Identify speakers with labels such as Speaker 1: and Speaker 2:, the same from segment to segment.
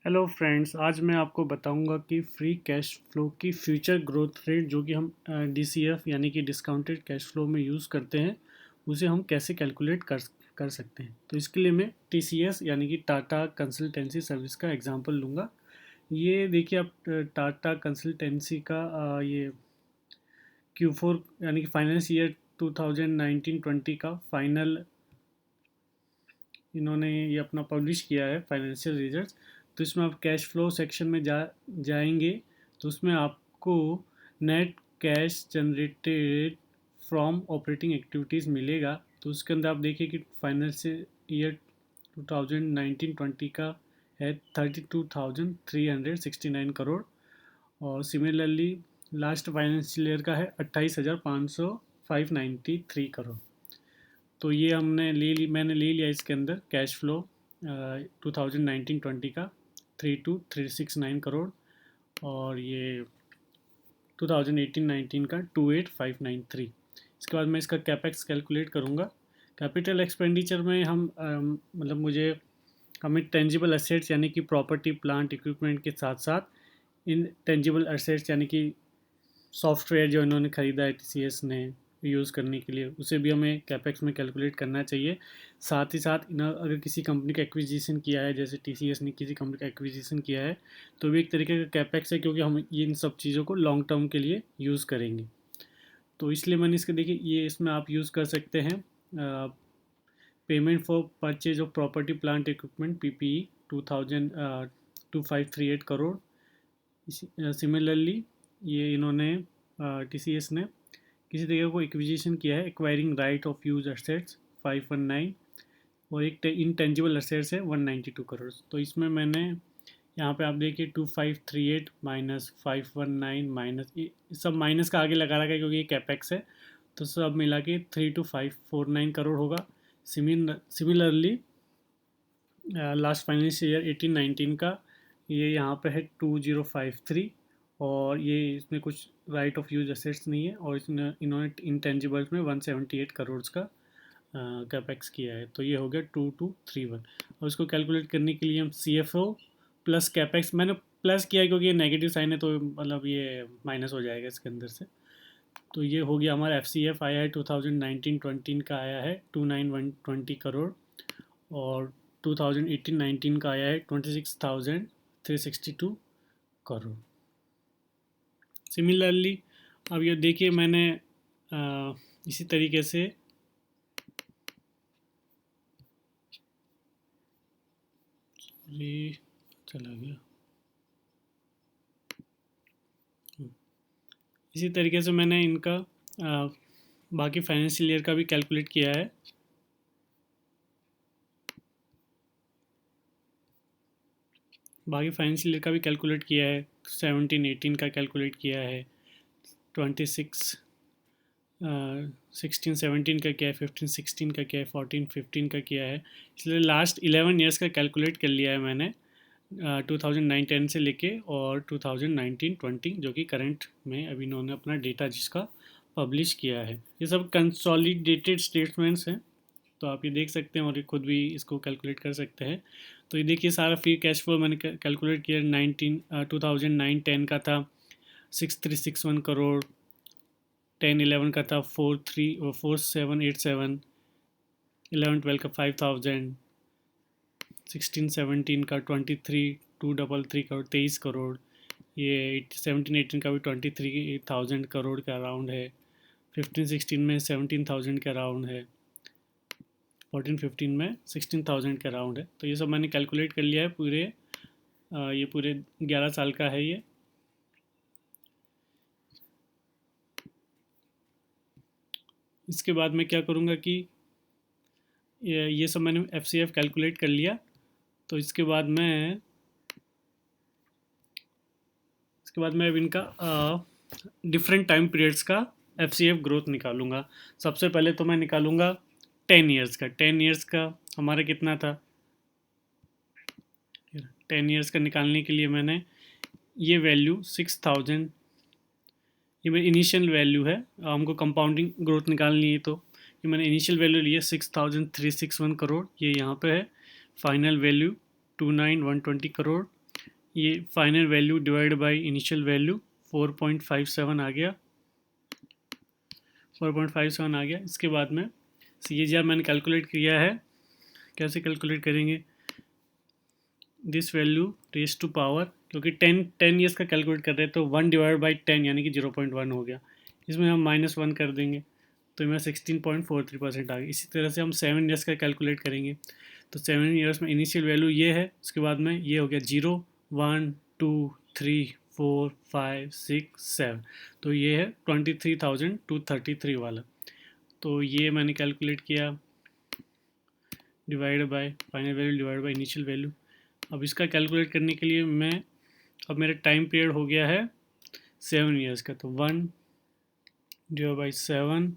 Speaker 1: Hello friends, आज मैं आपको बताऊंगा कि फ्री कैश फ्लो की फ्यूचर ग्रोथ रेट जो कि हम डीसीएफ यानी कि डिस्काउंटेड कैश फ्लो में यूज़ करते हैं, उसे हम कैसे कैलकुलेट कर सकते हैं। तो इसके लिए मैं टीसीएस यानी कि टाटा कंसल्टेंसी सर्विस का एग्जांपल लूँगा। ये देखिए, आप टाटा कंसल्टेंसी का ये Q4 यानी कि फाइनेंस ईयर 2019-20 का फाइनल इन्होंने ये अपना पब्लिश किया है फाइनेंशियल रिजल्ट्स। तो इसमें आप कैश फ्लो सेक्शन में जाएंगे, तो उसमें आपको net cash generated from operating activities मिलेगा। तो उसके अंदर आप देखिए कि फाइनेंशियल ईयर 2019-20 का है 32,369 करोड़, और सिमिलरली लास्ट फाइनेंशियल ईयर का है 28,593 करोड़। तो ये मैंने ले लिया इसके अंदर कैश फ्लो 2019-20 का 32,369 करोड़, और ये 2018-19 का 28,593। इसके बाद मैं इसका कैपेक्स कैलकुलेट करूँगा। कैपिटल एक्सपेंडिचर में मतलब हमें टेंजिबल एसेट्स यानी कि प्रॉपर्टी प्लांट इक्विपमेंट के साथ साथ इन टेंजिबल एसेट्स यानी कि सॉफ्टवेयर जो इन्होंने ख़रीदा है टीसीएस ने यूज़ करने के लिए, उसे भी हमें कैपेक्स में कैलकुलेट करना चाहिए। साथ ही साथ अगर किसी कंपनी का एक्विजिशन किया है, जैसे टीसीएस ने किसी कंपनी का एक्विजिशन किया है, तो भी एक तरीके का कैपेक्स है, क्योंकि हम ये इन सब चीज़ों को लॉन्ग टर्म के लिए यूज़ करेंगे। तो इसलिए मैंने इसके देखिए, ये इसमें आप यूज़ कर सकते हैं payment for purchase of property plant equipment PPE 2538 crore. Similarly ये इन्होंने टीसीएस ने किसी तरीके को एक्विजिशन किया है, acquiring right of use assets 519, और एक इंटेंजिबल एसेट्स है 192 करोड़। तो इसमें मैंने यहाँ पे आप देखिए 2538 माइनस 519 माइनस, सब माइनस का आगे लगा रखा है क्योंकि ये कैपेक्स है, तो सब मिला के 32,549 करोड़ होगा। सिमिलरली लास्ट फाइनेंशियल ईयर 18-19 का ये यहाँ पे है 2053, और ये इसमें कुछ राइट ऑफ यूज एसेट्स नहीं है, और इसने इन्होंने इंटेंजिबल्स में 178 करोड़ का कैपेक्स किया है। तो ये हो गया 2231, और इसको कैलकुलेट करने के लिए हम C F O plus capex, मैंने प्लस किया है क्योंकि ये नेगेटिव साइन है, तो मतलब ये माइनस हो जाएगा इसके अंदर से। तो ये हो गया हमारा एफ सी एफ आया है 2019-20 का आया है 29,120 करोड़, और 2018-19 का आया है 26,362 करोड़। सिमिलरली अब ये देखिए, मैंने इसी तरीके से ये चला गया, इसी तरीके से मैंने इनका बाकी फाइनेंशियल ईयर का भी कैलकुलेट किया है। बाकी फाइनेंशियल ईयर का भी कैलकुलेट किया है, 17-18 का कैलकुलेट किया है, 26 16-17 का किया है, 15-16 का किया है, 14-15 का किया है। इसलिए लास्ट 11 ईयर्स का कैलकुलेट कर लिया है मैंने 2009-10 से लेके और 2019-20 जो कि करंट में अभी इन्होंने अपना डेटा जिसका पब्लिश किया है। ये सब कंसोलिडेटेड स्टेटमेंट्स हैं, तो आप ये देख सकते हैं और ये खुद भी इसको कैलकुलेट कर सकते हैं। तो ये देखिए, सारा फ्री कैश फ्लो मैंने कैलकुलेट किया। 2009-10 का था 6361 करोड़, 10-11 का था 4787, 11-12 का 5000, 16-17 का 23,233 करोड़, 23 करोड़। ये 17-18 का भी 23,000 करोड़ का अराउंड है। 15-16 में 17,000 के अराउंड है। 14-15 में 16,000 के अराउंड है। तो ये सब मैंने कैलकुलेट कर लिया है पूरे ये पूरे 11 साल का है ये। इसके बाद मैं क्या करूँगा कि ये सब मैंने एफ कैलकुलेट कर लिया। तो इसके बाद मैं अब इनका डिफरेंट टाइम पीरियड्स का एफ ग्रोथ निकालूंगा। सबसे पहले तो मैं निकालूंगा 10 ईयर्स का। 10 ईयर्स का हमारा कितना था, 10 ईयर्स का निकालने के लिए मैंने ये वैल्यू 6,000, ये मेरी इनिशियल वैल्यू है। हमको कंपाउंडिंग ग्रोथ निकालनी है, तो ये मैंने इनिशियल वैल्यू ली है 6,361 करोड़, ये यहाँ पे है। Final value 29,120 crore. ये final value divide by initial value 4.57 आ गया, 4.57 आ गया। इसके बाद में CAGR मैंने कैलकुलेट किया है। कैसे कैलकुलेट करेंगे? This value raise to power, क्योंकि 10 ईयर्स का कैलकुलेट कर रहे हैं तो 1 डिवाइड बाई 10 यानी कि 0.1 हो गया। इसमें हम -1 कर देंगे तो मेरा 16.43% आ गया। इसी तरह से हम 7 ईयर्स का कैलकुलेट करेंगे तो 7 ईयर्स में इनिशियल वैल्यू ये है, उसके बाद में ये हो गया 0 1 2 3 4 5 6 7, तो ये है 23,233 वाला। तो ये मैंने कैलकुलेट किया, divide by final value divide by initial value. अब इसका कैलकुलेट करने के लिए अब मेरा टाइम पीरियड हो गया है 7 ईयर्स का, तो 1 डिवाइड बाई 7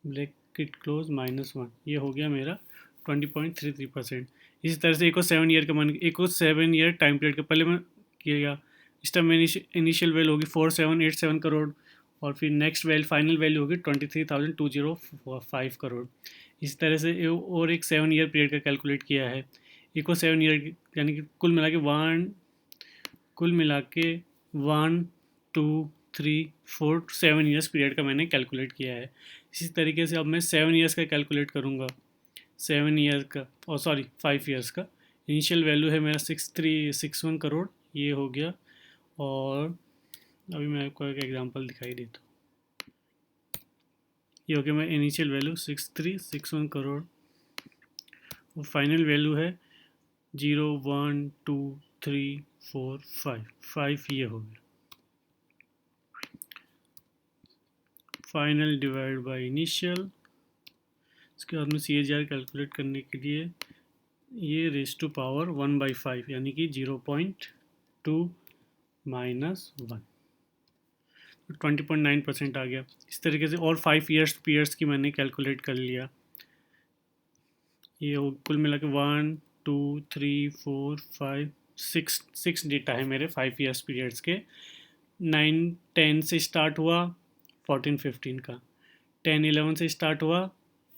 Speaker 1: ब्रैकेट क्लोज -1, ये हो गया मेरा 20.33%। इसी तरह से एक और 7 ईयर का एक और 7 ईयर टाइम पीरियड का पहले मैं किया, इस टाइम में इनिशियल वैल्यू होगी 4787 करोड़, और फिर नेक्स्ट फाइनल वैल्यू होगी 23,205 करोड़। इस तरह से और एक 7 ईयर पीरियड का कैलकुलेट किया है। एक और 7 ईयर यानी कि कुल मिला के 1 2 3 4 7 ईयर्स पीरियड का मैंने कैलकुलेट किया है। इसी तरीके से अब मैं 7 ईयर्स का कैलकुलेट करूँगा। 7 ईयर का, और सॉरी 5 ईयर्स का। इनिशियल वैल्यू है मेरा 6361 करोड़, ये हो गया। और अभी मैं आपको एक एग्जांपल दिखाई देता हूँ। ये हो गया मेरा इनिशियल वैल्यू 6361 करोड़, और फाइनल वैल्यू है 0 1 2 3 4 5, ये हो गया। Final divide by initial. इसके बाद में CAGR कैलकुलेट करने के लिए ये रेज टू पावर 1/5 यानी कि 0.2 -1, 20.9% आ गया। इस तरीके से और 5 ईयर्स पीरियड्स की मैंने कैलकुलेट कर लिया। ये कुल मिला के 1 2 3 4 5 6 डेटा है मेरे 5 ईयर्स पीरियड्स के। 9 10 से स्टार्ट हुआ, 14 15 का। 10 11 से स्टार्ट हुआ,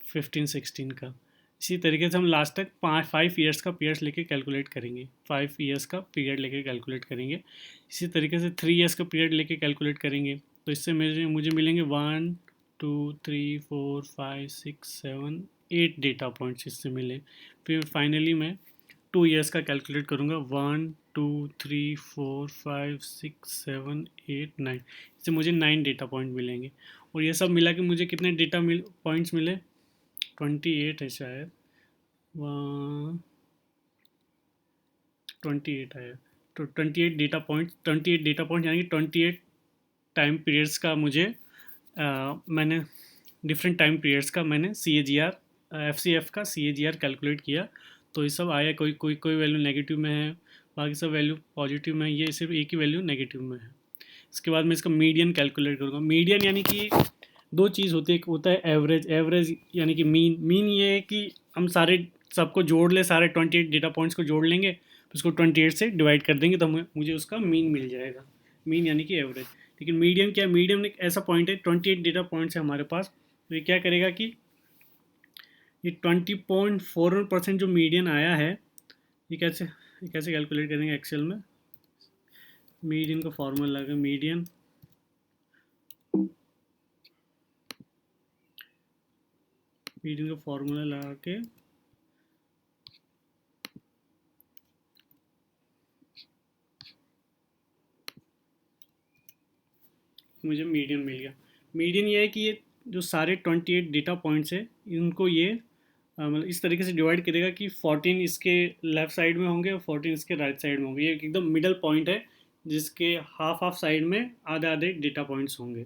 Speaker 1: 15 16 का। इसी तरीके से हम लास्ट तक 5 ईयर्स का पीरियड लेके कैलकुलेट करेंगे, 5 ईयर्स का पीरियड लेके कैलकुलेट करेंगे। इसी तरीके से 3 ईयर्स का पीरियड लेके कैलकुलेट करेंगे, तो इससे मुझे मिलेंगे 1 2 3 4 5 6 7 8 डेटा पॉइंट्स इससे मिले। फिर फाइनली मैं 2 ईयर्स का कैलकुलेट करूँगा, 1 2 3 4 5 6 7 8 9, इससे मुझे 9 डेटा पॉइंट मिलेंगे। और ये सब मिला के मुझे कितने पॉइंट्स मिले? 28 है शायद, 28 आया। तो 28 डेटा पॉइंट यानी कि 28 टाइम पीरियड्स का मैंने डिफरेंट टाइम पीरियड्स का मैंने CAGR FCF का CAGR कैलकुलेट किया। तो ये सब आया, कोई वैल्यू नेगेटिव में है, बाकी सब वैल्यू पॉजिटिव में है, ये सिर्फ एक ही वैल्यू नेगेटिव में है। इसके बाद मैं इसका मीडियन कैलकुलेट करूँगा। मीडियन यानी कि दो चीज़ होती है, एक होता है एवरेज यानी कि मीन ये है कि हम सबको जोड़ ले, सारे 28 डेटा पॉइंट्स को जोड़ लेंगे, उसको 28 से डिवाइड कर देंगे तो मुझे उसका मीन मिल जाएगा। मीन यानी कि एवरेज। लेकिन मीडियन क्या? मीडियम एक ऐसा पॉइंट है, 28 डेटा पॉइंट्स है हमारे पास, तो ये क्या करेगा कि ये 20.41% जो मीडियन आया है, ये कैसे कैलकुलेट करेंगे एक्सेल में। मीडियन का फॉर्मूला लगा, मीडियन का फॉर्मूला लगा के मुझे मीडियन मिल गया। मीडियन ये है कि ये जो सारे 28 डेटा पॉइंट्स है, इनको ये मतलब इस तरीके से डिवाइड करेगा कि 14 इसके लेफ़्ट साइड में होंगे और 14 इसके राइट साइड में होंगे। ये एकदम मिडल पॉइंट है जिसके हाफ साइड में आधे आधे डेटा पॉइंट्स होंगे।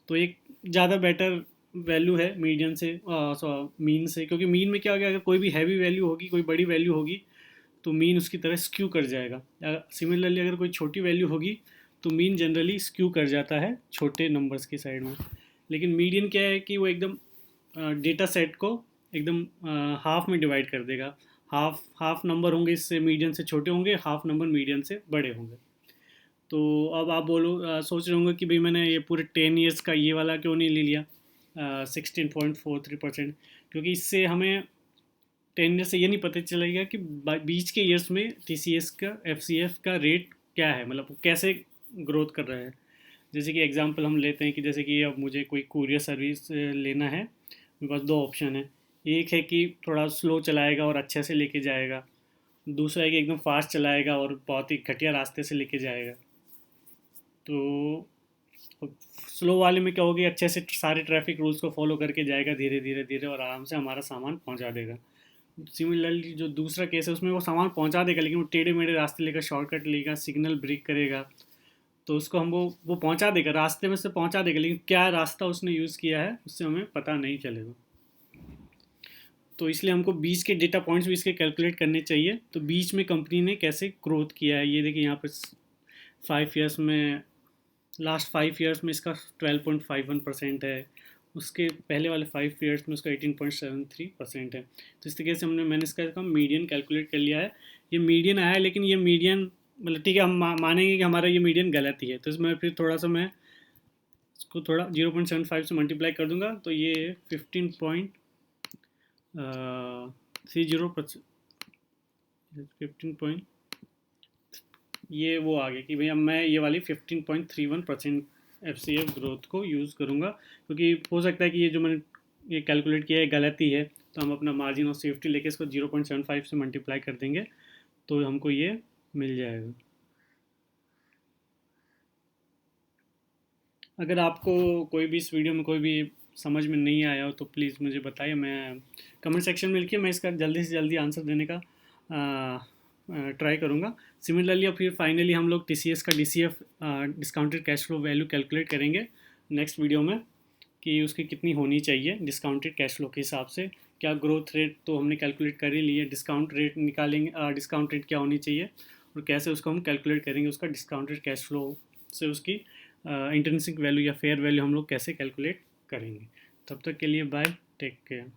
Speaker 1: तो एक ज़्यादा बेटर वैल्यू है मीडियन से मीन से, क्योंकि मीन में क्या हो गया, अगर कोई भी हैवी वैल्यू होगी, कोई बड़ी वैल्यू होगी, तो मीन उसकी तरह स्क्यू कर जाएगा। सिमिलरली अगर कोई छोटी वैल्यू होगी तो मीन जनरली स्क्यू कर जाता है छोटे नंबर्स की साइड में। लेकिन मीडियन क्या है कि वो एकदम डेटा सेट को एकदम हाफ में डिवाइड कर देगा। हाफ नंबर होंगे इससे मीडियन से छोटे होंगे, हाफ नंबर मीडियन से बड़े होंगे। तो अब आप सोच रहे होंगे कि भाई मैंने ये पूरे 10 ईयर्स का ये वाला क्यों नहीं ले लिया 16.43%, क्योंकि इससे हमें 10 ईयर्स से ये नहीं पता चलेगा कि बीच के ईयर्स में TCS का FCF का रेट क्या है, मतलब वो कैसे ग्रोथ कर रहा है। जैसे कि एग्जांपल हम लेते हैं कि जैसे कि अब मुझे कोई कुरियर सर्विस लेना है, मेरे पास दो ऑप्शन है। एक है कि थोड़ा स्लो चलाएगा और अच्छे से लेके जाएगा, दूसरा है कि एकदम फास्ट चलाएगा और बहुत ही घटिया रास्ते से लेके जाएगा। तो स्लो वाले में क्या होगी, अच्छे से सारे ट्रैफिक रूल्स को फॉलो करके जाएगा, धीरे धीरे धीरे और आराम से हमारा सामान पहुंचा देगा। सिमिलरली जो दूसरा केस है उसमें वो सामान पहुंचा देगा, लेकिन वो टेढ़े मेढ़े रास्ते लेकर शॉर्टकट लेगा, सिग्नल ब्रेक करेगा, तो उसको हम वो पहुंचा देगा, रास्ते में से पहुंचा देगा, लेकिन क्या रास्ता उसने यूज़ किया है उससे हमें पता नहीं चलेगा। तो इसलिए हमको बीच के डेटा पॉइंट्स भी इसके कैलकुलेट करने चाहिए। तो बीच में कंपनी ने कैसे ग्रोथ किया है, ये देखिए यहाँ पर 5 ईयर्स में, लास्ट 5 ईयर्स में इसका 12.51% है, उसके पहले वाले 5 ईयर्स में उसका 18.73% है। तो इस तरीके से मैंने इसका मीडियन कैलकुलेट कर लिया है। ये मीडियन आया है, लेकिन ये मीडियन मतलब ठीक है, हम मानेंगे कि हमारा ये मीडियन गलत ही है, तो इसमें फिर थोड़ा सा मैं इसको थोड़ा 0.75 से मल्टीप्लाई कर दूंगा, तो ये 15.30%, 15 ये वो आ गया कि भैया मैं ये वाली 15.31% FCF ग्रोथ को यूज़ करूँगा, क्योंकि हो सकता है कि ये जो मैंने ये कैलकुलेट किया है गलत ही है, तो हम अपना मार्जिन ऑफ सेफ्टी लेके इसको 0.75 से मल्टीप्लाई कर देंगे तो हमको ये मिल जाएगा। अगर आपको कोई भी इस वीडियो में कोई भी समझ में नहीं आया हो तो प्लीज़ मुझे बताइए, मैं कमेंट सेक्शन में लिखिए, मैं इसका जल्दी से जल्दी आंसर देने का ट्राई करूँगा। सिमिलरली अब फिर फाइनली हम लोग TCS का DCF discounted cash flow value calculate करेंगे नेक्स्ट वीडियो में, कि उसकी कितनी होनी चाहिए डिस्काउंटेड कैश फ्लो के हिसाब से। क्या ग्रोथ रेट तो हमने कैलकुलेट कर ही लिए, डिस्काउंट रेट निकालेंगे, डिस्काउंट रेट क्या होनी चाहिए और कैसे उसको हम कैलकुलेट करेंगे, उसका डिस्काउंटेड कैश फ्लो से उसकी इंट्रिंसिक वैल्यू या फेयर वैल्यू हम लोग कैसे कैलकुलेट करेंगे। तब तक के लिए बाय, टेक केयर।